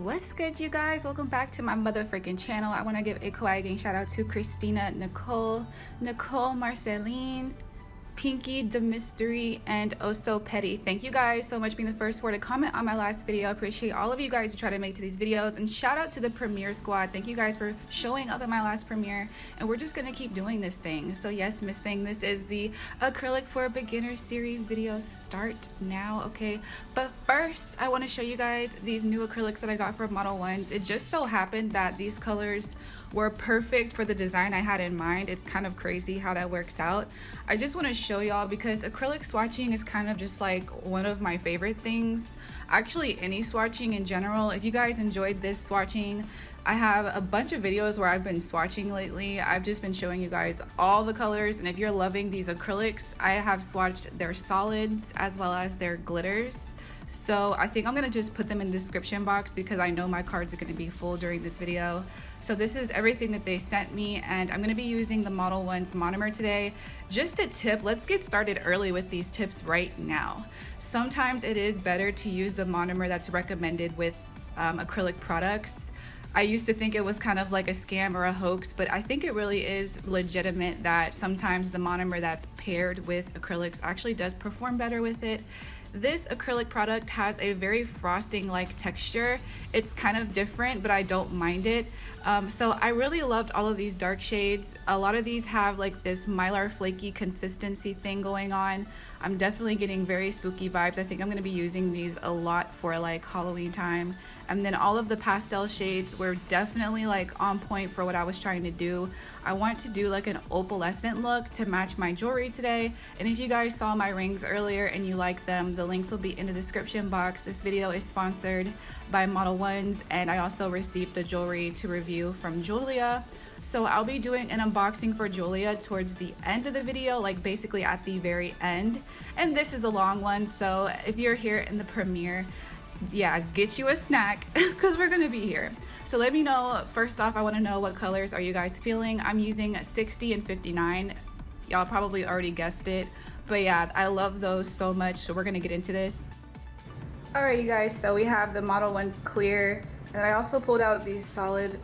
What's good, you guys? Welcome back to my motherfucking channel. I want to give a kawaii gang shout out to Christina, Nicole, Marceline, Pinky, The Mystery, and Oh So Petty. Thank you guys so much for being the first four to comment on my last video. I appreciate all of you guys who try to make to these videos, and shout out to the premiere squad. Thank you guys for showing up at my last premiere, and we're just gonna keep doing this thing. So yes, Miss Thing, this is the acrylic for beginners series. Video start now, okay? But first I want to show you guys these new acrylics that I got from Model Ones. It just so happened that these colors were perfect for the design I had in mind. It's kind of crazy how that works out. I just want to show y'all because acrylic swatching is kind of just like one of my favorite things. Actually, any swatching in general. If you guys enjoyed this swatching, I have a bunch of videos where I've been swatching lately. I've just been showing you guys all the colors, and if you're loving these acrylics, I have swatched their solids as well as their glitters. So I think I'm gonna just put them in the description box because I know my cards are gonna be full during this video. So this is everything that they sent me, and I'm gonna be using the Model Ones monomer today. Just a tip, let's get started early with these tips right now. Sometimes it is better to use the monomer that's recommended with acrylic products. I used to think it was kind of like a scam or a hoax, but I think it really is legitimate that sometimes the monomer that's paired with acrylics actually does perform better with it. This acrylic product has a very frosting-like texture. It's kind of different, but I don't mind it. So I really loved all of these dark shades. A lot of these have like this Mylar flaky consistency thing going on. I'm definitely getting very spooky vibes. I think I'm gonna be using these a lot for like Halloween time. And then all of the pastel shades were definitely like on point for what I was trying to do. I want to do like an opalescent look to match my jewelry today. And if you guys saw my rings earlier and you like them, the links will be in the description box. This video is sponsored by Model Ones, and I also received the jewelry to review from Julia. So I'll be doing an unboxing for Julia towards the end of the video, like basically at the very end. And this is a long one, so if you're here in the premiere, yeah, get you a snack because we're gonna be here. So let me know, first off, I want to know what colors are you guys feeling. I'm using 60 and 59. Y'all probably already guessed it, but yeah, I love those so much, so we're gonna get into this. All right, you guys, so we have the Model Ones clear, and I also pulled out these solid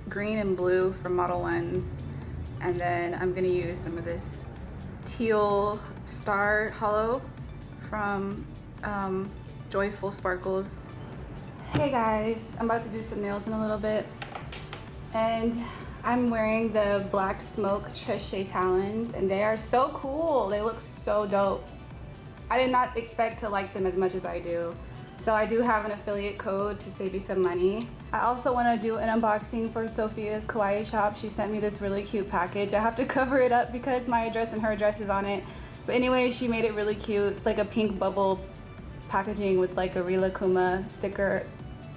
green and blue from Model Ones, and then I'm gonna use some of this teal star hollow from JoyyfulSparkless. Hey guys, I'm about to do some nails in a little bit, and I'm wearing the black smoke Treche talons, and they are so cool. They look so dope. I did not expect to like them as much as I do. So I do have an affiliate code to save you some money. I also want to do an unboxing for Sofias Kawaii Shop. She sent me this really cute package. I have to cover it up because my address and her address is on it. But anyway, she made it really cute. It's like a pink bubble packaging with like a Kuma sticker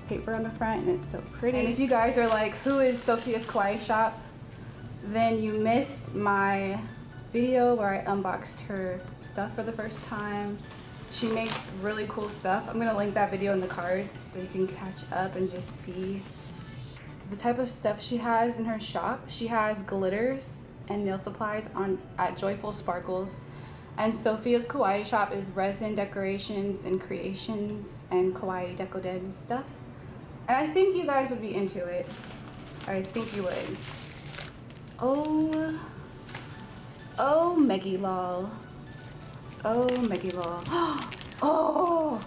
paper on the front, and it's so pretty. And if you guys are like, who is Sofias Kawaii Shop? Then you missed my video where I unboxed her stuff for the first time. She makes really cool stuff. I'm gonna link that video in the cards so you can catch up and just see the type of stuff she has in her shop. She has glitters and nail supplies at JoyyfulSparkless. And Sofias Kawaii Shop is resin decorations and creations and kawaii deco stuff. And I think you guys would be into it. I think you would. Oh, Meggy lol. Oh, Meggy lol. Oh!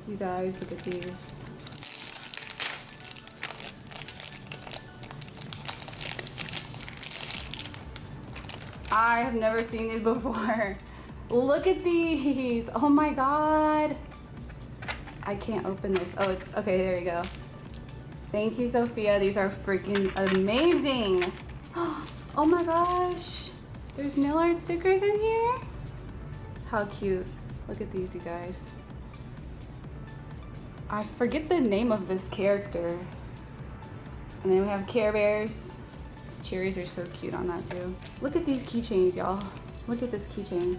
You guys, look at these. I have never seen these before. Look at these. Oh my god. I can't open this. Oh, it's okay. There you go. Thank you, Sophia. These are freaking amazing. Oh my gosh. There's nail art stickers in here. How cute. Look at these, you guys. I forget the name of this character. And then we have Care Bears. Cherries are so cute on that too. Look at these keychains, y'all. Look at this keychain.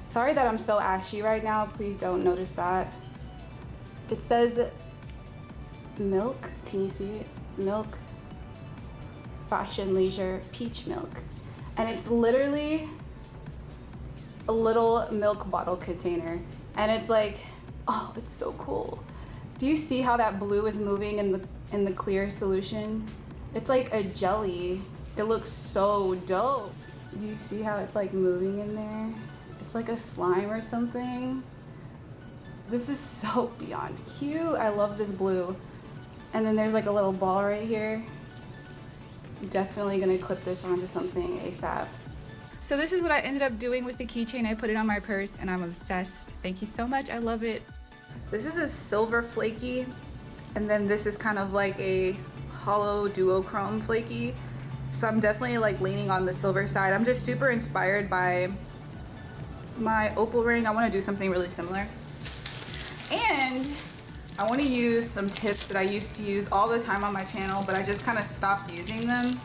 Sorry that I'm so ashy right now. Please don't notice that. It says milk. Can you see it? Milk, fashion, leisure, peach milk. And it's literally a little milk bottle container. And it's like, oh, it's so cool. Do Do you see how that blue is moving in the clear solution? It's like a jelly. It looks so dope. Do you see how it's like moving in there? It's like a slime or something. This is so beyond cute. I love this blue. And then there's like a little ball right here. Definitely gonna clip this onto something ASAP. So this is what I ended up doing with the keychain. I put it on my purse and I'm obsessed. Thank you so much, I love it. This is a silver flaky, and then this is kind of like a hollow duochrome flaky. So I'm definitely like leaning on the silver side. I'm just super inspired by my opal ring. I wanna do something really similar. And I wanna use some tips that I used to use all the time on my channel, but I just kind of stopped using them.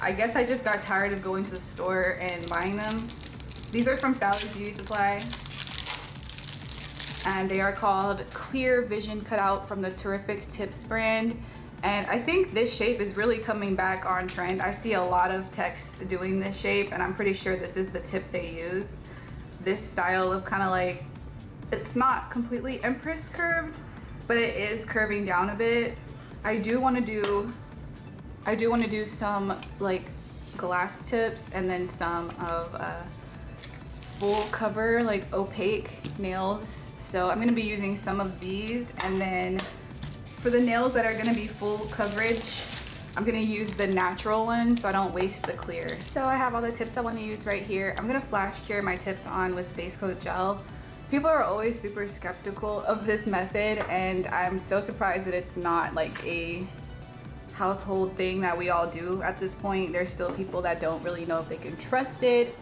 I guess I just got tired of going to the store and buying them. These are from Sally's Beauty Supply. And they are called Clear Vision Cutout from the Terrific Tips brand. And I think this shape is really coming back on trend. I see a lot of texts doing this shape, and I'm pretty sure this is the tip they use. This style of kind of like, it's not completely Empress curved, but it is curving down a bit. I do want to do some like glass tips, and then some of full cover like opaque nails. So I'm going to be using some of these, and then for the nails that are going to be full coverage, I'm going to use the natural one so I don't waste the clear. So I have all the tips I want to use right here. I'm going to flash cure my tips on with base coat gel. People are always super skeptical of this method, and I'm so surprised that it's not like a household thing that we all do at this point. There's still people that don't really know if they can trust it.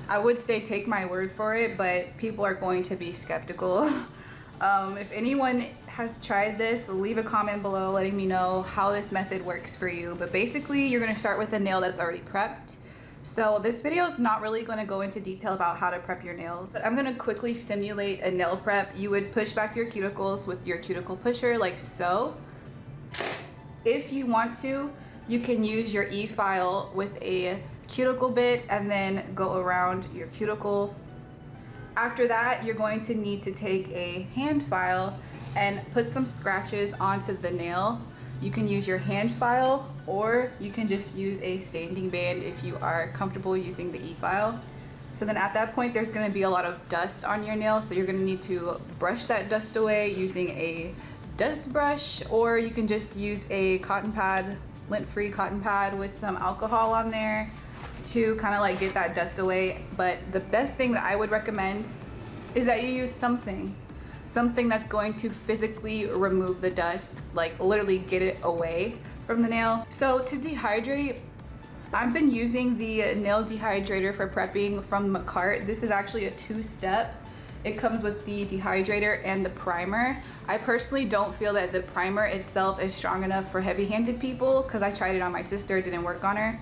I would say take my word for it, but people are going to be skeptical. If anyone has tried this, leave a comment below letting me know how this method works for you. But basically, you're going to start with a nail that's already prepped. So this video is not really going to go into detail about how to prep your nails, but I'm going to quickly simulate a nail prep. You would push back your cuticles with your cuticle pusher like so. If you want to, you can use your Efile with a cuticle bit and then go around your cuticle. After that, you're going to need to take a hand file and put some scratches onto the nail. You can use your hand file, or you can just use a sanding band if you are comfortable using the Efile. So then at that point, there's going to be a lot of dust on your nail, so you're going to need to brush that dust away using a dust brush, or you can just use a cotton pad, lint-free cotton pad with some alcohol on there to kind of like get that dust away. But the best thing that I would recommend is that you use something that's going to physically remove the dust, like literally get it away from the nail. So to dehydrate, I've been using the nail dehydrator for prepping from MAKARTT. This is actually a two-step. It comes with the dehydrator and the primer. I personally don't feel that the primer itself is strong enough for heavy-handed people, because I tried it on my sister, it didn't work on her.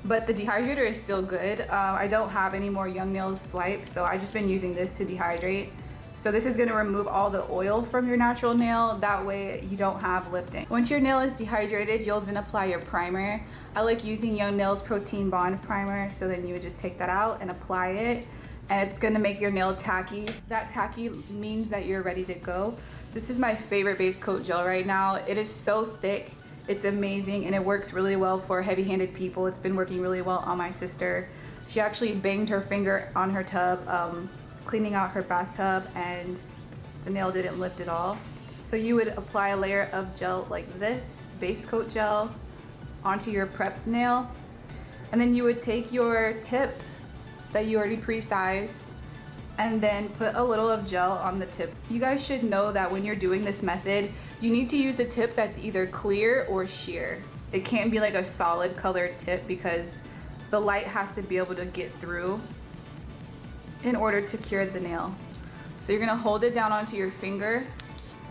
But the dehydrator is still good. I don't have any more YoungNails swipe, so I just been using this to dehydrate. So this is gonna remove all the oil from your natural nail, that way you don't have lifting. Once your nail is dehydrated, you'll then apply your primer. I like using YoungNails Protein Bond Primer, so then you would just take that out and apply it, and it's gonna make your nail tacky. That tacky means that you're ready to go. This is my favorite base coat gel right now. It is so thick. It's amazing, and it works really well for heavy-handed people. It's been working really well on my sister. She actually banged her finger on her tub, cleaning out her bathtub, and the nail didn't lift at all. So you would apply a layer of gel like this, base coat gel, onto your prepped nail, and then you would take your tip that you already pre-sized and then put a little of gel on the tip. You guys should know that when you're doing this method, you need to use a tip that's either clear or sheer. It can't be like a solid colored tip, because the light has to be able to get through in order to cure the nail. So you're gonna hold it down onto your finger,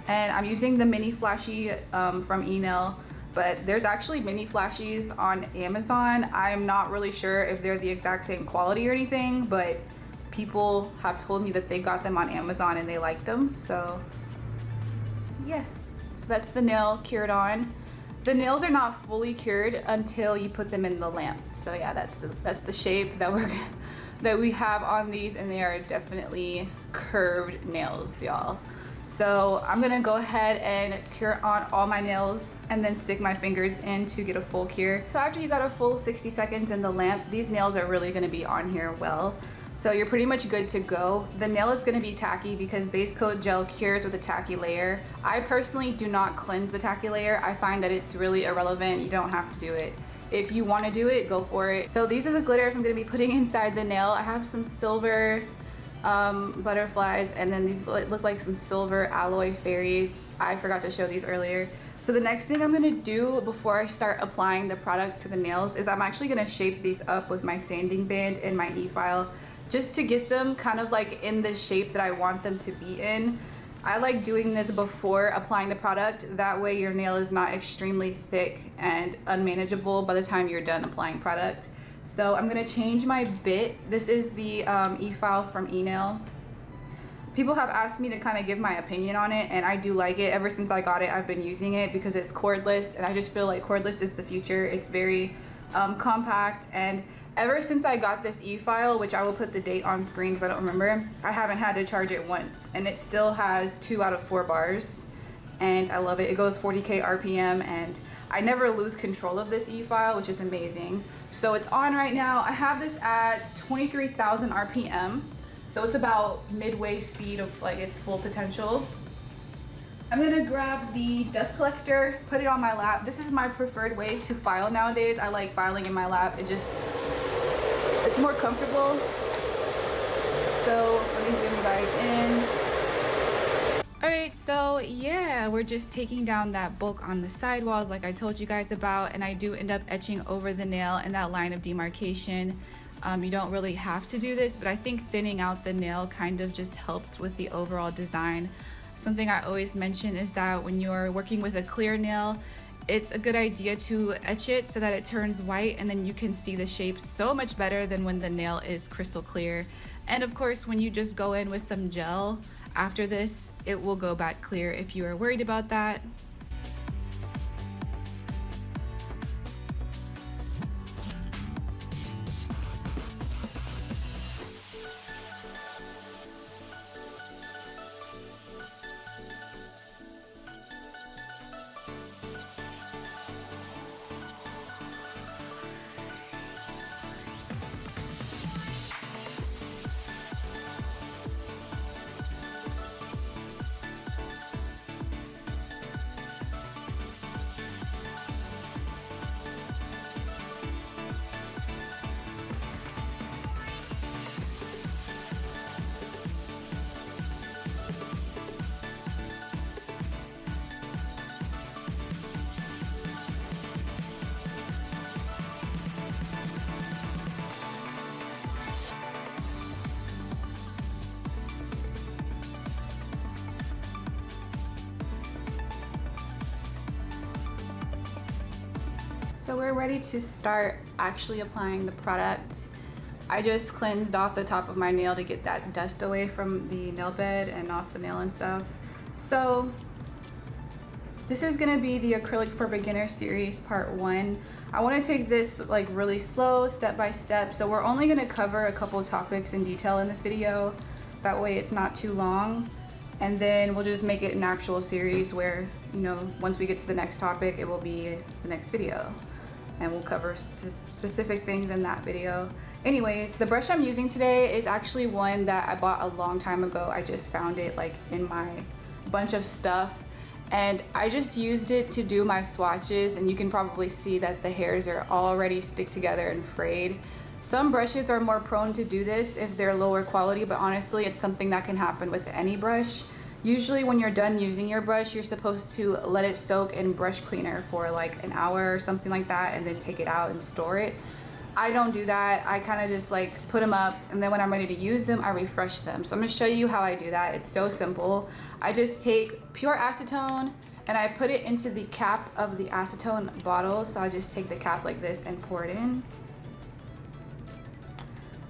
and I'm using the mini flashy from Enail, but there's actually mini flashies on Amazon. I'm not really sure if they're the exact same quality or anything, but people have told me that they got them on Amazon and they liked them, so yeah. So that's the nail cured on. The nails are not fully cured until you put them in the lamp. So yeah, that's the shape that we have on these, and they are definitely curved nails, y'all. So I'm gonna go ahead and cure on all my nails and then stick my fingers in to get a full cure. So after you got a full 60 seconds in the lamp, these nails are really gonna be on here well. So you're pretty much good to go. The nail is gonna be tacky because base coat gel cures with a tacky layer. I personally do not cleanse the tacky layer. I find that it's really irrelevant. You don't have to do it. If you wanna do it, go for it. So these are the glitters I'm gonna be putting inside the nail. I have some silver butterflies, and then these look like some silver alloy fairies. I forgot to show these earlier. So the next thing I'm gonna do before I start applying the product to the nails is I'm actually gonna shape these up with my sanding band and my Efile, just to get them kind of like in the shape that I want them to be in. I like doing this before applying the product. That way your nail is not extremely thick and unmanageable by the time you're done applying product. So I'm gonna change my bit. This is the Efile from Enail. People have asked me to kind of give my opinion on it, and I do like it. Ever since I got it, I've been using it because it's cordless, and I just feel like cordless is the future. It's very compact, and ever since I got this Efile, which I will put the date on screen because I don't remember, I haven't had to charge it once, and it still has 2 out of 4 bars, and I love it. It goes 40K RPM, and I never lose control of this Efile, which is amazing. So it's on right now. I have this at 23,000 RPM, so it's about midway speed of like its full potential. I'm gonna grab the dust collector, put it on my lap. This is my preferred way to file nowadays. I like filing in my lap. It's more comfortable. So let me zoom you guys in. Alright, so yeah, we're just taking down that bulk on the sidewalls like I told you guys about, and I do end up etching over the nail in that line of demarcation. You don't really have to do this, but I think thinning out the nail kind of just helps with the overall design. Something I always mention is that when you're working with a clear nail, it's a good idea to etch it so that it turns white, and then you can see the shape so much better than when the nail is crystal clear. And of course, when you just go in with some gel after this, it will go back clear if you are worried about that. So we're ready to start actually applying the product. I just cleansed off the top of my nail to get that dust away from the nail bed and off the nail and stuff. So this is gonna be the Acrylic for Beginners series part 1. I wanna take this like really slow, step by step. So we're only gonna cover a couple topics in detail in this video. That way it's not too long. And then we'll just make it an actual series where, you know, once we get to the next topic, it will be the next video. And we'll cover specific things in that video. Anyways, the brush I'm using today is actually one that I bought a long time ago. I just found it like in my bunch of stuff, and I just used it to do my swatches, and you can probably see that the hairs are already stick together and frayed. Some brushes are more prone to do this if they're lower quality, but honestly, it's something that can happen with any brush. Usually when you're done using your brush, you're supposed to let it soak in brush cleaner for like an hour or something like that, and then take it out and store it. I don't do that. I kind of just like put them up, and then when I'm ready to use them, I refresh them. So I'm gonna show you how I do that. It's so simple. I just take pure acetone and I put it into the cap of the acetone bottle. So I just take the cap like this and pour it in.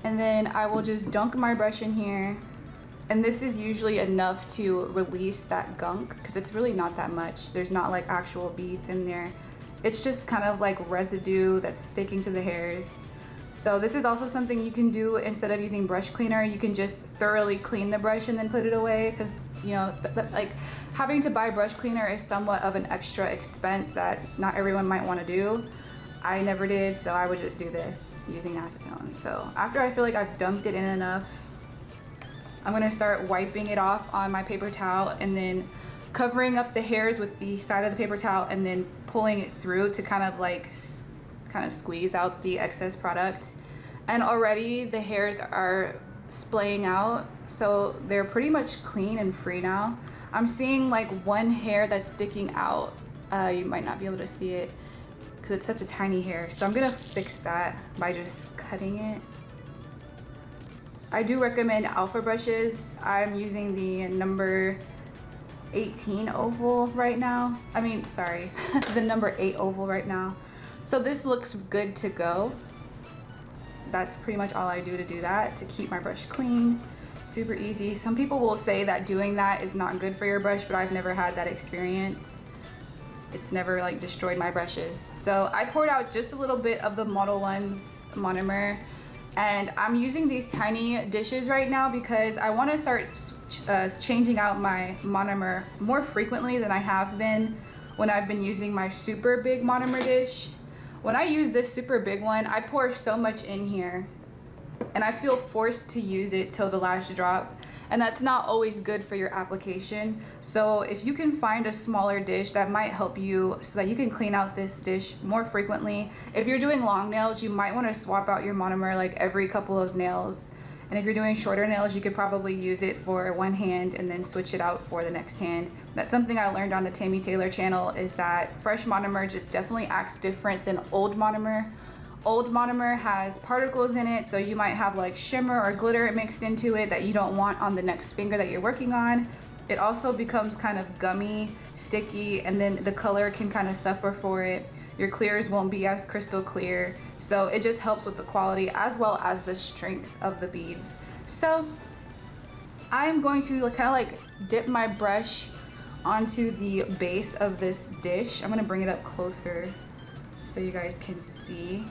And then I will just dunk my brush in here. And this is usually enough to release that gunk because it's really not that much. There's not like actual beads in there. It's just kind of like residue that's sticking to the hairs. So this is also something you can do instead of using brush cleaner. You can just thoroughly clean the brush and then put it away, because you know, like having to buy brush cleaner is somewhat of an extra expense that not everyone might want to do. I never did, so I would just do this using acetone. So after I feel like I've dunked it in enough, I'm gonna start wiping it off on my paper towel and then covering up the hairs with the side of the paper towel and then pulling it through to kind of squeeze out the excess product. And already the hairs are splaying out, so they're pretty much clean and free now. I'm seeing like one hair that's sticking out. You might not be able to see it because it's such a tiny hair. So I'm gonna fix that by just cutting it. I do recommend alpha brushes. I'm using the number 18 oval right now. I mean, sorry, the number 8 oval right now. So this looks good to go. That's pretty much all I do to do that, to keep my brush clean. Super easy. Some people will say that doing that is not good for your brush, but I've never had that experience. It's never like destroyed my brushes. So I poured out just a little bit of the MODELONES monomer, and I'm using these tiny dishes right now because I want to start changing out my monomer more frequently than I have been when I've been using my super big monomer dish. When I use this super big one, I pour so much in here and I feel forced to use it till the last drop, and that's not always good for your application. So if you can find a smaller dish, that might help you so that you can clean out this dish more frequently. If you're doing long nails, you might want to swap out your monomer like every couple of nails. And if you're doing shorter nails, you could probably use it for one hand and then switch it out for the next hand. That's something I learned on the Tammy Taylor channel, is that fresh monomer just definitely acts different than old monomer. Old monomer has particles in it, so you might have like shimmer or glitter mixed into it that you don't want on the next finger that you're working on. It also becomes kind of gummy, sticky, and then the color can kind of suffer for it. Your clears won't be as crystal clear. So it just helps with the quality as well as the strength of the beads. So I'm going to kind of like dip my brush onto the base of this dish. I'm gonna bring it up closer so you guys can see.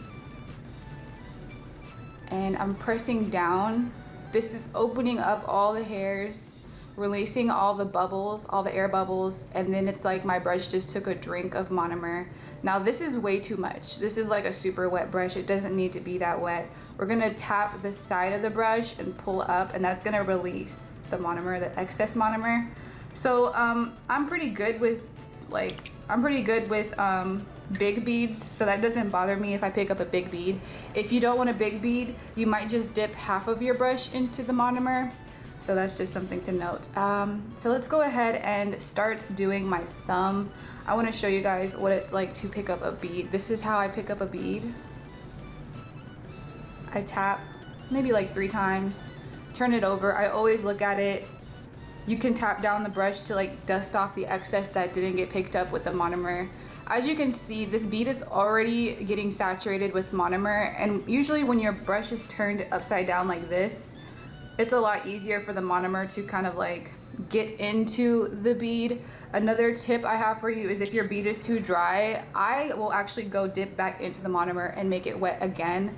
And I'm pressing down. This is opening up all the hairs, releasing all the bubbles, all the air bubbles, and then it's like my brush just took a drink of monomer. Now this is way too much. This is like a super wet brush. It doesn't need to be that wet. We're gonna tap the side of the brush and pull up, and that's gonna release the monomer, the excess monomer. So I'm pretty good with big beads, so that doesn't bother me if I pick up a big bead. If you don't want a big bead, you might just dip half of your brush into the monomer. So that's just something to note. So let's go ahead and start doing my thumb. I want to show you guys what it's like to pick up a bead. This is how I pick up a bead. I tap maybe like 3 times, turn it over. I always look at it. You can tap down the brush to like dust off the excess that didn't get picked up with the monomer. As you can see, this bead is already getting saturated with monomer, and usually when your brush is turned upside down like this, it's a lot easier for the monomer to kind of like get into the bead. Another tip I have for you is if your bead is too dry, I will actually go dip back into the monomer and make it wet again.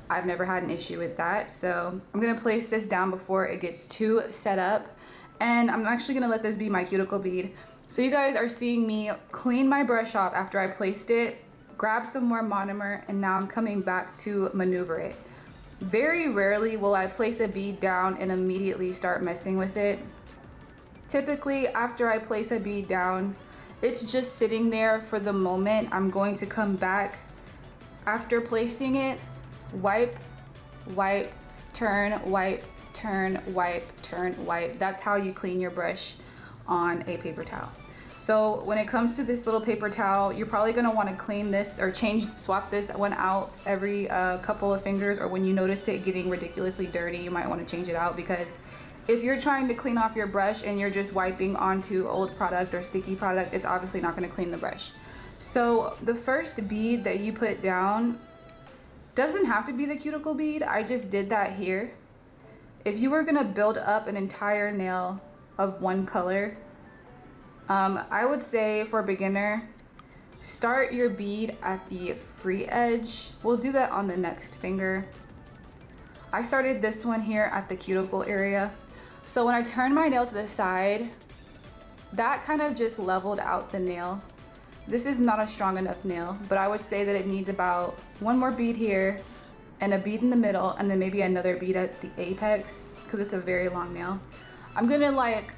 I've never had an issue with that. So I'm gonna place this down before it gets too set up, and I'm actually gonna let this be my cuticle bead. So you guys are seeing me clean my brush off after I placed it, grab some more monomer, and now I'm coming back to maneuver it. Very rarely will I place a bead down and immediately start messing with it. Typically, after I place a bead down, it's just sitting there for the moment. I'm going to come back after placing it, wipe, wipe, turn, wipe, turn, wipe, turn, wipe. That's how you clean your brush on a paper towel. So when it comes to this little paper towel, you're probably gonna wanna clean this or swap this one out every couple of fingers, or when you notice it getting ridiculously dirty, you might wanna change it out, because if you're trying to clean off your brush and you're just wiping onto old product or sticky product, it's obviously not gonna clean the brush. So the first bead that you put down doesn't have to be the cuticle bead. I just did that here. If you were gonna build up an entire nail of one color, I would say for a beginner, start your bead at the free edge. We'll do that on the next finger. I started this one here at the cuticle area. So when I turned my nail to the side, that kind of just leveled out the nail. This is not a strong enough nail, but I would say that it needs about one more bead here and a bead in the middle, and then maybe another bead at the apex, because it's a very long nail. I'm gonna like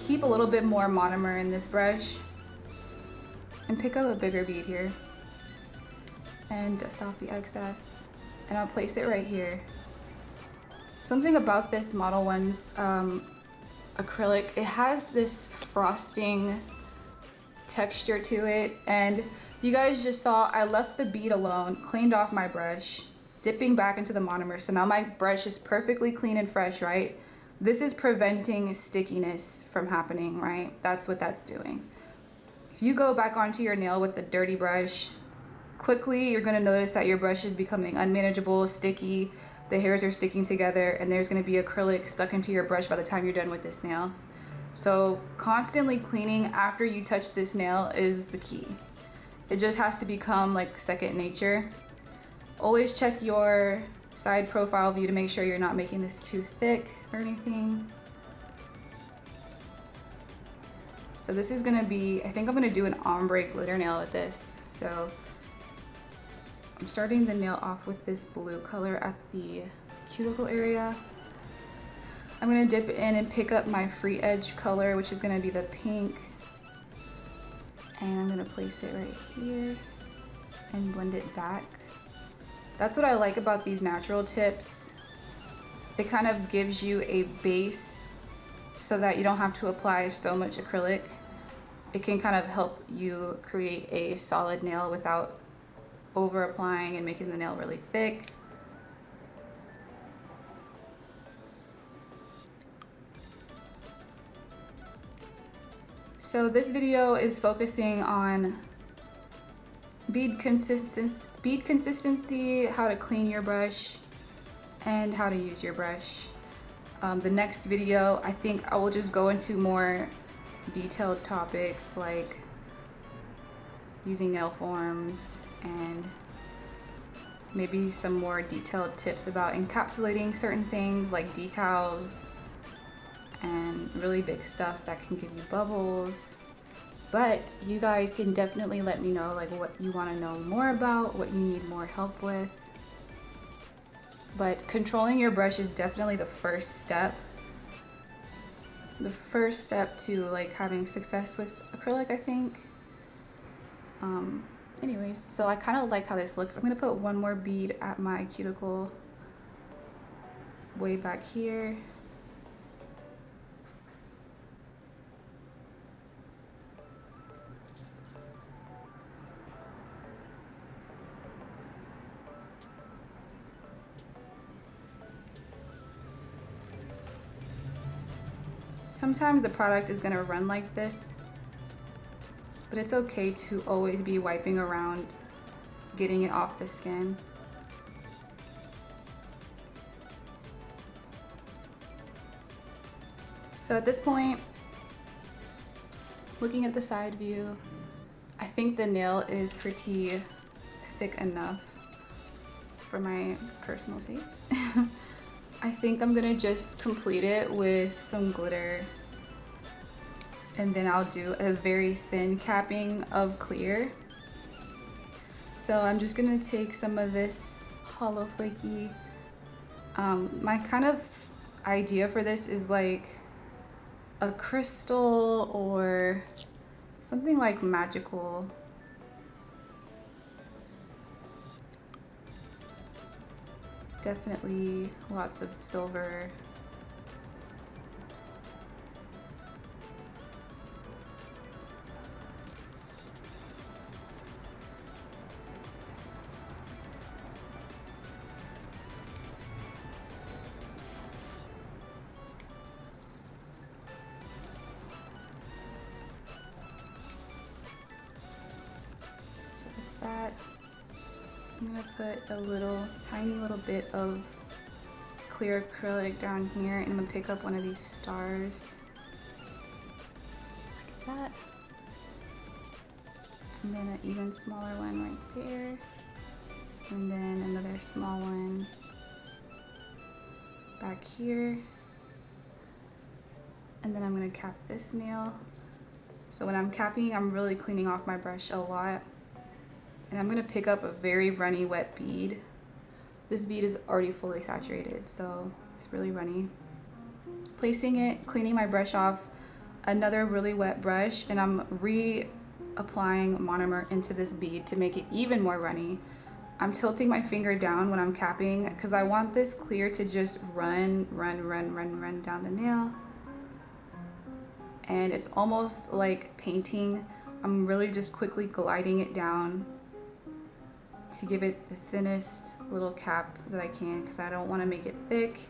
keep a little bit more monomer in this brush and pick up a bigger bead here and dust off the excess, and I'll place it right here. Something about this MODELONES acrylic, it has this frosting texture to it, and you guys just saw I left the bead alone, cleaned off my brush, dipping back into the monomer, so now my brush is perfectly clean and fresh, right? This is preventing stickiness from happening, right? That's what that's doing. If you go back onto your nail with the dirty brush, quickly you're gonna notice that your brush is becoming unmanageable, sticky, the hairs are sticking together, and there's gonna be acrylic stuck into your brush by the time you're done with this nail. So constantly cleaning after you touch this nail is the key. It just has to become like second nature. Always check your side profile view to make sure you're not making this too thick or anything. So this is gonna be, I think I'm gonna do an ombre glitter nail with this. So I'm starting the nail off with this blue color at the cuticle area. I'm gonna dip in and pick up my free edge color, which is gonna be the pink. And I'm gonna place it right here and blend it back. That's what I like about these natural tips. It kind of gives you a base so that you don't have to apply so much acrylic. It can kind of help you create a solid nail without over applying and making the nail really thick. So this video is focusing on bead consistency, how to clean your brush, and how to use your brush. The next video, I think I will just go into more detailed topics like using nail forms and maybe some more detailed tips about encapsulating certain things like decals and really big stuff that can give you bubbles. But you guys can definitely let me know like what you want to know more about, what you need more help with. But controlling your brush is definitely the first step. The first step to like having success with acrylic, I think. Anyways, so I kind of like how this looks. I'm gonna put one more bead at my cuticle way back here. Sometimes the product is gonna run like this, but it's okay to always be wiping around, getting it off the skin. So at this point, looking at the side view, I think the nail is pretty thick enough for my personal taste. I think I'm gonna just complete it with some glitter, and then I'll do a very thin capping of clear. So I'm just gonna take some of this hollow flaky. My kind of idea for this is like a crystal or something like magical. Definitely lots of silver. So that's that. I'm gonna put a little, tiny little bit of clear acrylic down here, and I'm gonna pick up one of these stars. Like that. And then an even smaller one right there. And then another small one back here. And then I'm gonna cap this nail. So when I'm capping, I'm really cleaning off my brush a lot. And I'm gonna pick up a very runny wet bead. This bead is already fully saturated, so it's really runny. Placing it, cleaning my brush off, another really wet brush, and I'm reapplying monomer into this bead to make it even more runny. I'm tilting my finger down when I'm capping because I want this clear to just run down the nail. And it's almost like painting. I'm really just quickly gliding it down to give it the thinnest little cap that I can because I don't want to make it thick.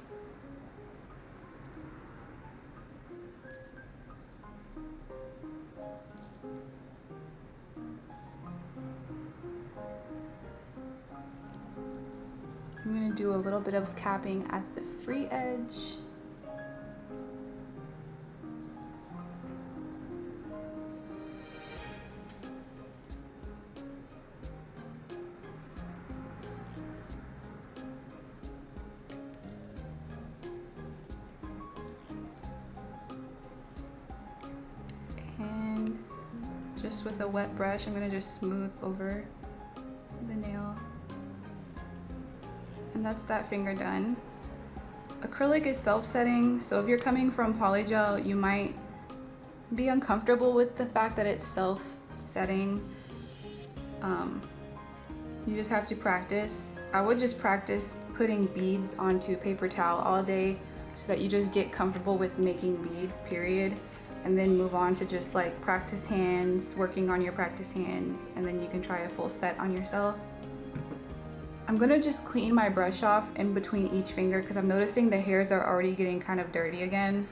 I'm going to do a little bit of capping at the free edge. And just with a wet brush, I'm going to just smooth over the nail. And that's that finger done. Acrylic is self-setting, so if you're coming from polygel, you might be uncomfortable with the fact that it's self-setting. You just have to practice. I would just practice putting beads onto paper towel all day so that you just get comfortable with making beads, period. And then move on to just like practice hands, working on your practice hands, and then you can try a full set on yourself. I'm gonna just clean my brush off in between each finger because I'm noticing the hairs are already getting kind of dirty again.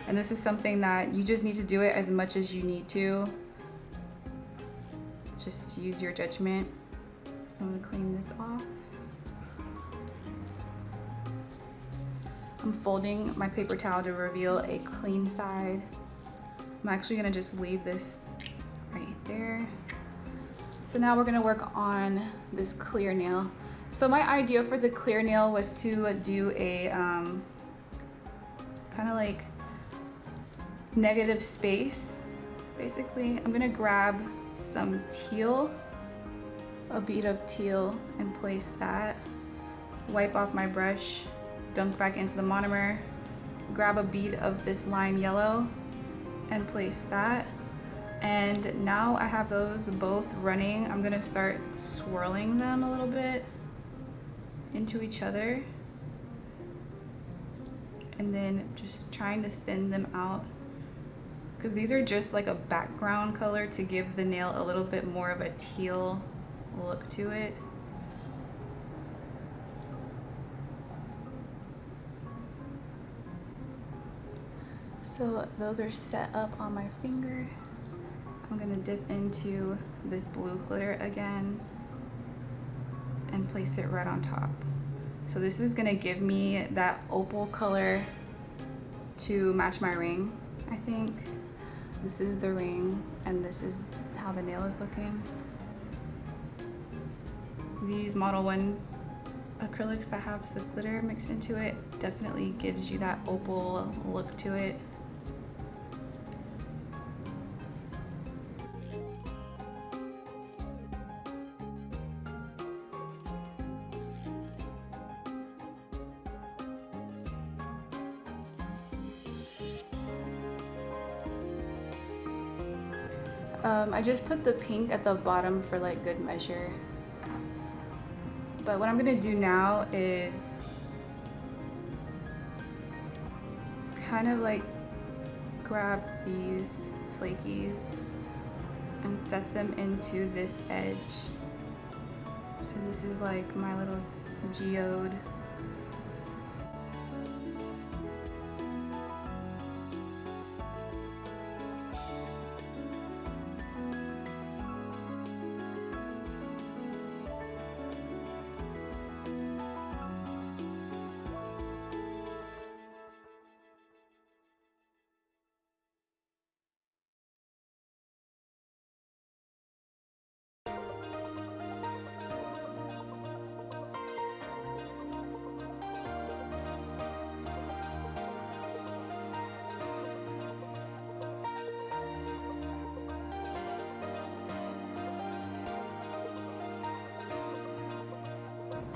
And this is something that you just need to do it as much as you need to. Just use your judgment. So I'm gonna clean this off. I'm folding my paper towel to reveal a clean side. I'm actually gonna just leave this right there. So now we're gonna work on this clear nail. So my idea for the clear nail was to do a kind of like negative space, basically. I'm gonna grab some teal, a bead of teal, and place that. Wipe off my brush, dunk back into the monomer, grab a bead of this lime yellow, and place that. And now I have those both running. I'm gonna start swirling them a little bit into each other and then just trying to thin them out because these are just like a background color to give the nail a little bit more of a teal look to it. So those are set up on my finger. I'm gonna dip into this blue glitter again and place it right on top. So this is gonna give me that opal color to match my ring, I think. This is the ring and this is how the nail is looking. These MODELONES acrylics that have the glitter mixed into it definitely gives you that opal look to it. I just put the pink at the bottom for like good measure. But what I'm gonna do now is kind of like grab these flakies and set them into this edge. So this is like my little geode.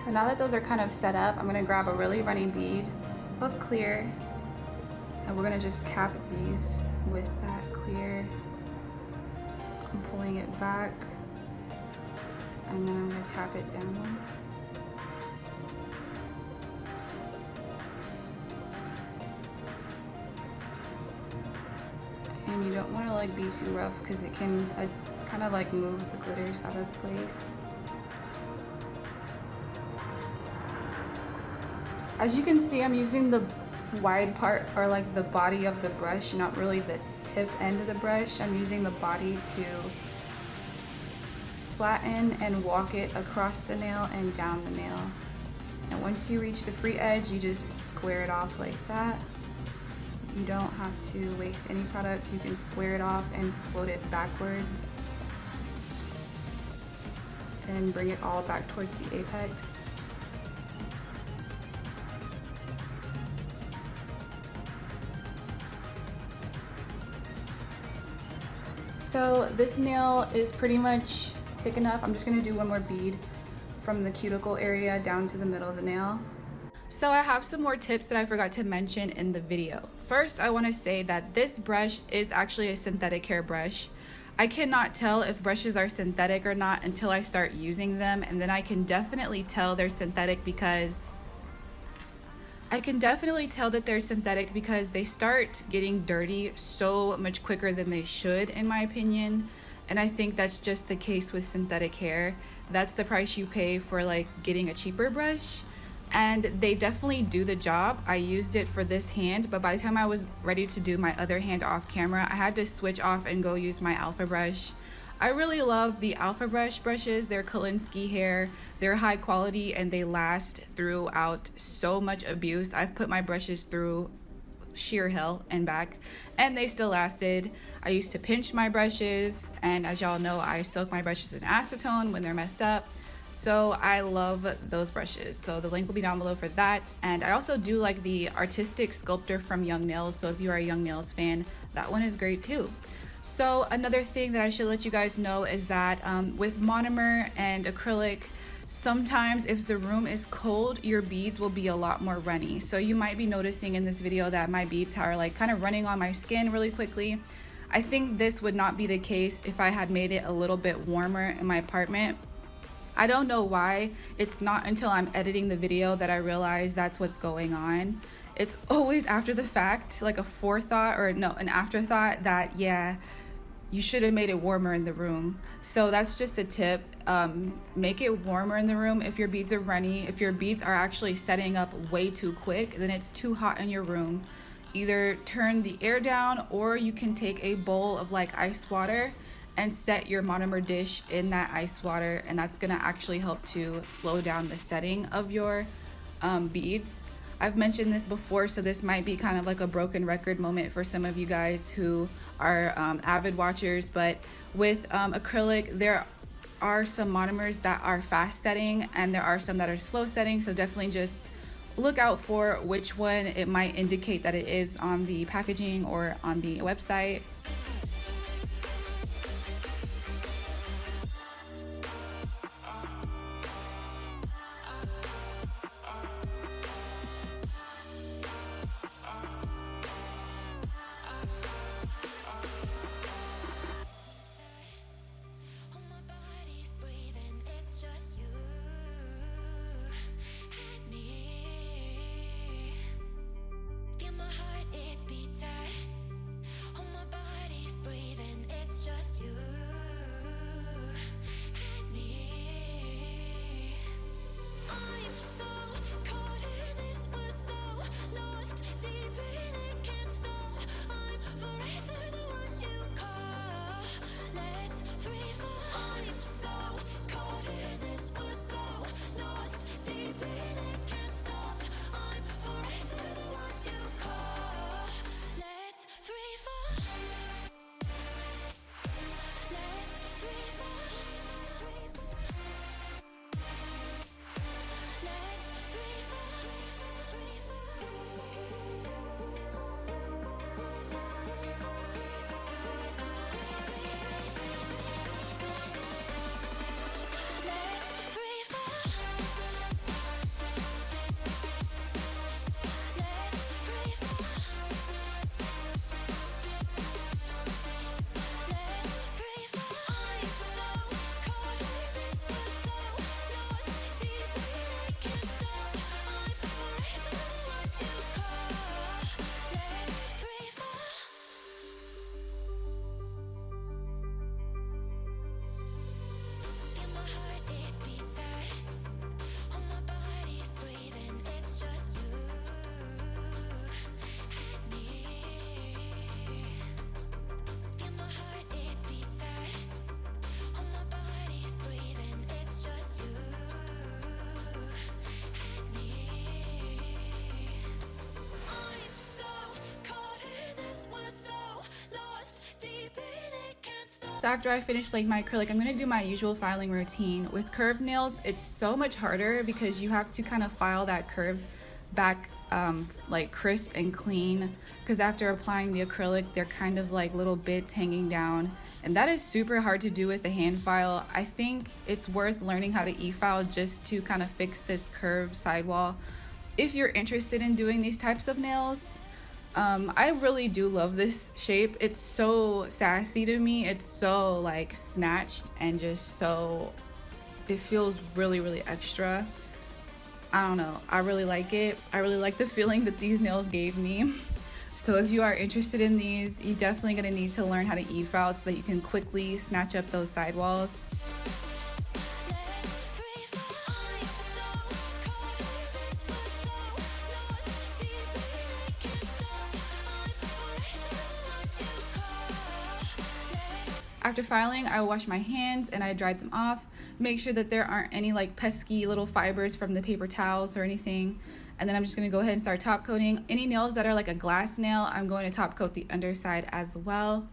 So now that those are kind of set up, I'm gonna grab a really runny bead of clear, and we're gonna just cap these with that clear. I'm pulling it back, and then I'm gonna tap it down. And you don't want to like be too rough because it can kind of like move the glitters out of place. As you can see, I'm using the wide part, or like the body of the brush, not really the tip end of the brush. I'm using the body to flatten and walk it across the nail and down the nail. And once you reach the free edge, you just square it off like that. You don't have to waste any product. You can square it off and float it backwards and bring it all back towards the apex. So this nail is pretty much thick enough. I'm just gonna do one more bead from the cuticle area down to the middle of the nail. So I have some more tips that I forgot to mention in the video. First, I want to say that this brush is actually a synthetic hair brush. I cannot tell if brushes are synthetic or not until I start using them, and then I can definitely tell they're synthetic because they start getting dirty so much quicker than they should, in my opinion. And I think that's just the case with synthetic hair. That's the price you pay for like getting a cheaper brush. And they definitely do the job. I used it for this hand, but by the time I was ready to do my other hand off camera, I had to switch off and go use my Alpha brush. I really love the Alpha brushes. They're Kolinsky hair. They're high quality and they last throughout so much abuse. I've put my brushes through sheer hell and back, and they still lasted. I used to pinch my brushes, and as y'all know, I soak my brushes in acetone when they're messed up. So I love those brushes. So the link will be down below for that. And I also do like the Artistic Sculptor from YoungNails. So if you are a YoungNails fan, that one is great too. So another thing that I should let you guys know is that with monomer and acrylic, sometimes if the room is cold, your beads will be a lot more runny. So you might be noticing in this video that my beads are like kind of running on my skin really quickly. I think this would not be the case if I had made it a little bit warmer in my apartment. I don't know why. It's not until I'm editing the video that I realize that's what's going on. It's always after the fact, like a forethought, or no, an afterthought that, yeah, you should have made it warmer in the room. So that's just a tip. Make it warmer in the room if your beads are runny. If your beads are actually setting up way too quick, then it's too hot in your room. Either turn the air down, or you can take a bowl of like ice water and set your monomer dish in that ice water, and that's gonna actually help to slow down the setting of your beads. I've mentioned this before, so this might be kind of like a broken record moment for some of you guys who are avid watchers, but with acrylic, there are some monomers that are fast setting and there are some that are slow setting, so definitely just look out for which one it might indicate that it is on the packaging or on the website. Feel my heart, it's beat tight. Hold my body. So after I finish like my acrylic, I'm gonna do my usual filing routine. With curved nails, it's so much harder because you have to kind of file that curve back like crisp and clean, because after applying the acrylic, they're kind of like little bits hanging down, and that is super hard to do with the hand file. I think it's worth learning how to e-file just to kind of fix this curved sidewall if you're interested in doing these types of nails. I really do love this shape. It's so sassy to me. It's so like snatched and just so, it feels really extra. I don't know, I really like it. I really like the feeling that these nails gave me. So if you are interested in these, you're definitely gonna need to learn how to e-file so that you can quickly snatch up those sidewalls. After filing, I wash my hands and I dried them off. Make sure that there aren't any like pesky little fibers from the paper towels or anything. And then I'm just gonna go ahead and start top coating. Any nails that are like a glass nail, I'm going to top coat the underside as well.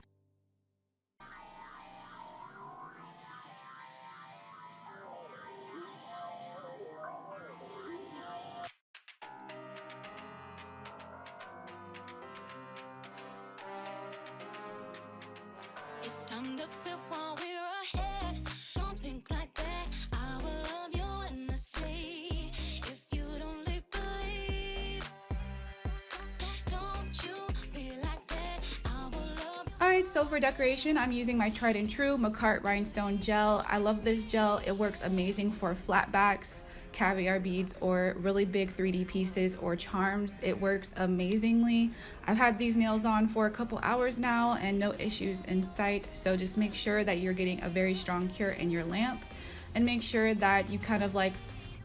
It's time to quit while we're ahead. Don't think like that. I will love you endlessly. If you don't believe, don't you be like that. I will love you. Alright, so for decoration, I'm using my tried and true MAKARTT rhinestone gel. I love this gel. It works amazing for flat backs, caviar beads, or really big 3D pieces or charms. It works amazingly. I've had these nails on for a couple hours now and no issues in sight. So just make sure that you're getting a very strong cure in your lamp, and make sure that you kind of like,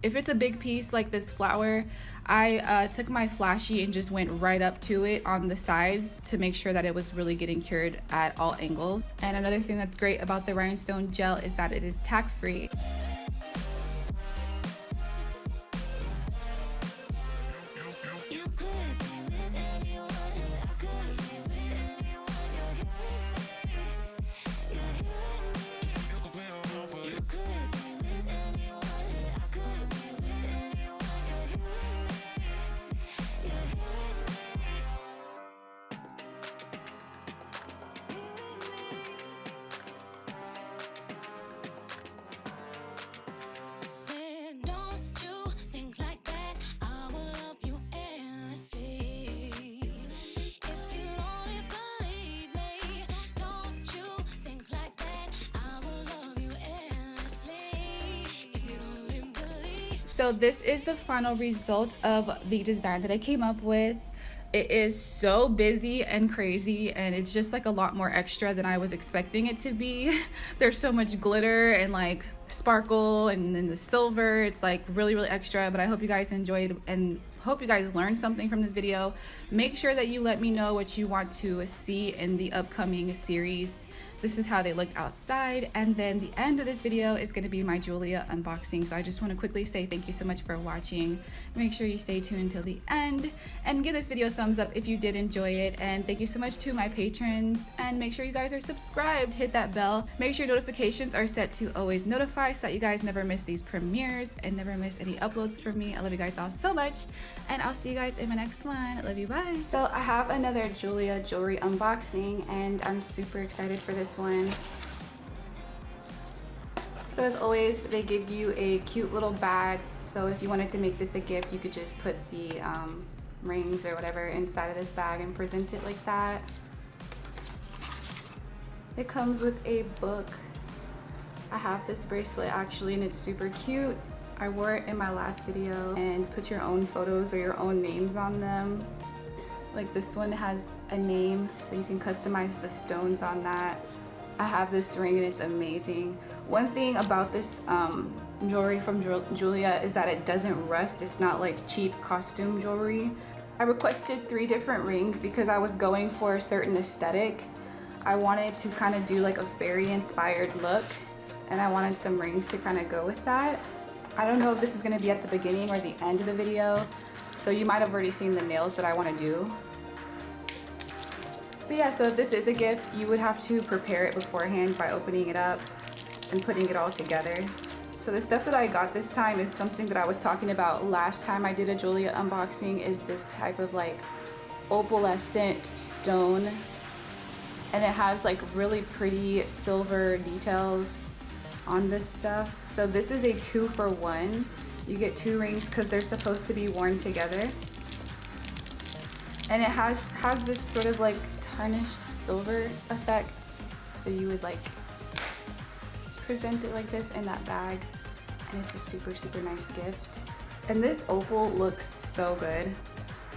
if it's a big piece like this flower, I took my Flashy and just went right up to it on the sides to make sure that it was really getting cured at all angles. And another thing that's great about the rhinestone gel is that it is tack free. So this is the final result of the design that I came up with. It is so busy and crazy, and it's just like a lot more extra than I was expecting it to be. There's so much glitter and like sparkle, and then the silver. It's like really extra, but I hope you guys enjoyed and hope you guys learned something from this video. Make sure that you let me know what you want to see in the upcoming series. This is how they looked outside, and then the end of this video is going to be my Julia unboxing. So I just want to quickly say thank you so much for watching. Make sure you stay tuned until the end and give this video a thumbs up if you did enjoy it, and thank you so much to my patrons, and make sure you guys are subscribed, hit that bell, make sure notifications are set to always notify so that you guys never miss these premieres and never miss any uploads from me. I love you guys all so much, and I'll see you guys in my next one. I love you, bye. So I have another Julia jewelry unboxing, and I'm super excited for this one. So as always, they give you a cute little bag, so if you wanted to make this a gift, you could just put the rings or whatever inside of this bag and present it like that. It comes with a book. I have this bracelet actually, and it's super cute. I wore it in my last video, and put your own photos or your own names on them. Like this one has a name, so you can customize the stones on that. I have this ring and it's amazing. One thing about this jewelry from Julia is that it doesn't rust. It's not like cheap costume jewelry. I requested 3 different rings because I was going for a certain aesthetic. I wanted to kind of do like a fairy inspired look, and I wanted some rings to kind of go with that. I don't know if this is going to be at the beginning or the end of the video, so you might have already seen the nails that I want to do. But yeah, so if this is a gift, you would have to prepare it beforehand by opening it up and putting it all together. So the stuff that I got this time is something that I was talking about last time I did a Julia unboxing, is this type of like opalescent stone. And it has like really pretty silver details on this stuff. So this is a 2-for-1. You get 2 rings because they're supposed to be worn together. And it has this sort of like tarnished silver effect. So you would like just present it like this in that bag. And it's a super, super nice gift. And this opal looks so good.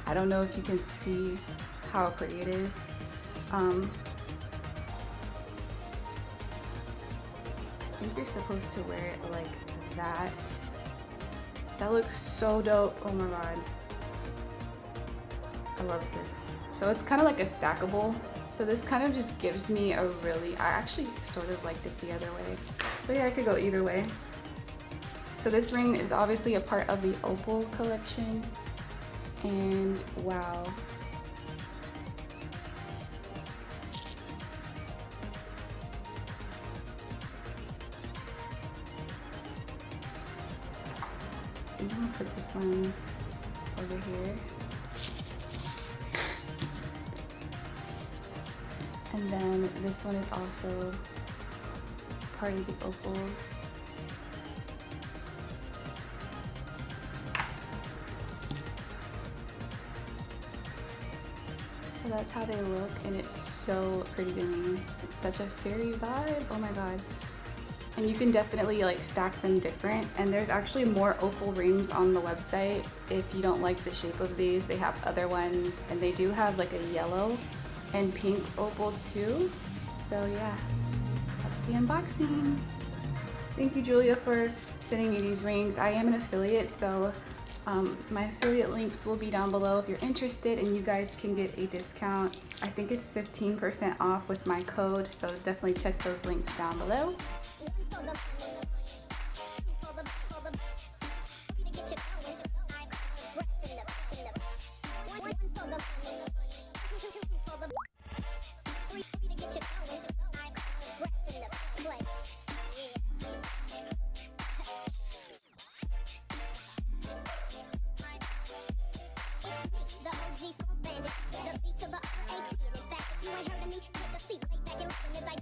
I don't know if you can see how pretty it is. I think you're supposed to wear it like that. That looks so dope. Oh my god. I love this. So it's kind of like a stackable. So this kind of just gives me a really, I actually sort of liked it the other way. So yeah, I could go either way. So this ring is obviously a part of the opal collection. And wow. I'm gonna put this one over here. And then this one is also part of the opals. So that's how they look, and it's so pretty to me. It's such a fairy vibe, oh my god. And you can definitely like stack them different, and there's actually more opal rings on the website. If you don't like the shape of these, they have other ones, and they do have like a yellow and pink opal too. So yeah, that's the unboxing. Thank you, Julia, for sending me these rings. I am an affiliate, so my affiliate links will be down below if you're interested, and you guys can get a discount. I think it's 15% off with my code, so definitely check those links down below. The OG full bandit, the beat to the R18. In fact, if you ain't heard of me, take a seat, lay back and listen as I